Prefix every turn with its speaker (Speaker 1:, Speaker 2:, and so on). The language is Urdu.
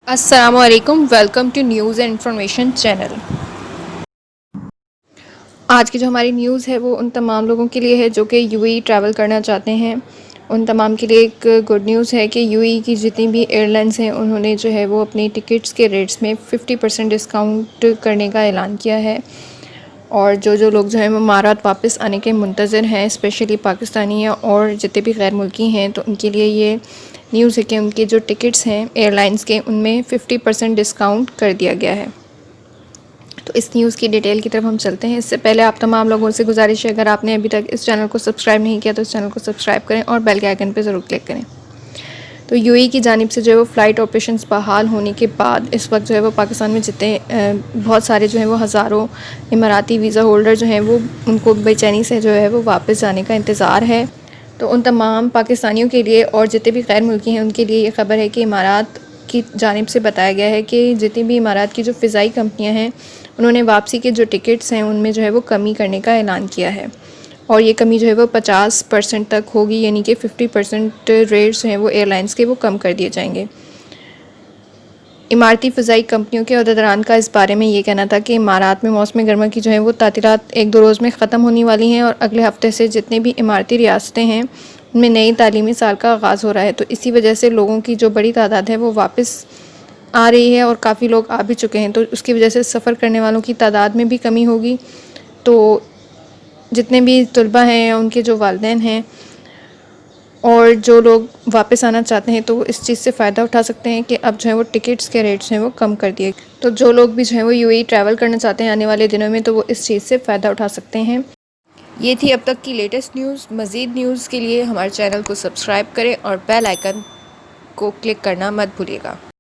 Speaker 1: السلام علیکم، welcome to news and information channel. آج کی جو ہماری نیوز ہے وہ ان تمام لوگوں کے لیے ہے جو کہ یو اے ای ٹریول کرنا چاہتے ہیں۔ ان تمام کے لیے ایک گڈ نیوز ہے کہ یو اے ای کی جتنی بھی ایئر لائنس ہیں انہوں نے جو ہے وہ اپنی ٹکٹس کے ریٹس میں 50% ڈسکاؤنٹ کرنے کا اعلان کیا ہے، اور جو لوگ جو ہیں وہ امارات واپس آنے کے منتظر ہیں، اسپیشلی پاکستانی اور جتنے بھی غیر ملکی ہیں، تو ان کے لیے یہ نیوز ہے کہ ان کے جو ٹکٹس ہیں ایئر لائنس کے ان میں 50% ڈسکاؤنٹ کر دیا گیا ہے۔ تو اس نیوز کی ڈیٹیل کی طرف ہم چلتے ہیں۔ اس سے پہلے آپ تمام لوگوں سے گزارش ہے، اگر آپ نے ابھی تک اس چینل کو سبسکرائب نہیں کیا تو اس چینل کو سبسکرائب کریں اور بیل کے آئیکن پہ ضرور کلک کریں۔ تو یو اے ای کی جانب سے جو ہے وہ فلائٹ آپریشنز بحال ہونے کے بعد اس وقت جو ہے وہ پاکستان میں جتنے بہت سارے جو ہیں وہ ہزاروں اماراتی ویزا ہولڈر جو ہیں وہ ان کو بے چینی سے جو ہے وہ واپس جانے کا انتظار ہے۔ تو ان تمام پاکستانیوں کے لیے اور جتنے بھی غیر ملکی ہیں ان کے لیے یہ خبر ہے کہ امارات کی جانب سے بتایا گیا ہے کہ جتنی بھی امارات کی جو فضائی کمپنیاں ہیں انہوں نے واپسی کے جو ٹکٹس ہیں ان میں جو ہے وہ کمی کرنے کا اعلان کیا ہے، اور یہ کمی جو ہے وہ 50% تک ہوگی، یعنی کہ 50% ریٹس ہیں وہ ایئر لائنس کے وہ کم کر دیے جائیں گے۔ اماراتی فضائی کمپنیوں کے عہدیداران کا اس بارے میں یہ کہنا تھا کہ امارات میں موسم گرما کی جو ہے وہ تعطیلات 1-2 روز میں ختم ہونے والی ہیں، اور اگلے ہفتے سے جتنے بھی اماراتی ریاستیں ہیں ان میں نئی تعلیمی سال کا آغاز ہو رہا ہے، تو اسی وجہ سے لوگوں کی جو بڑی تعداد ہے وہ واپس آ رہی ہے، اور کافی لوگ آ بھی چکے ہیں، تو اس کی وجہ سے سفر کرنے والوں کی تعداد میں بھی کمی ہوگی۔ تو جتنے بھی طلباء ہیں ان کے جو والدین ہیں اور جو لوگ واپس آنا چاہتے ہیں تو وہ اس چیز سے فائدہ اٹھا سکتے ہیں کہ اب جو ہے وہ ٹکٹس کے ریٹس ہیں وہ کم کر دیے، تو جو لوگ بھی جو ہیں وہ یو اے ای ٹریول کرنا چاہتے ہیں آنے والے دنوں میں تو وہ اس چیز سے فائدہ اٹھا سکتے ہیں۔ یہ تھی اب تک کی لیٹسٹ نیوز۔ مزید نیوز کے لیے ہمارے چینل کو سبسکرائب کریں اور بیل آئیکن کو کلک کرنا مت بھولیے گا۔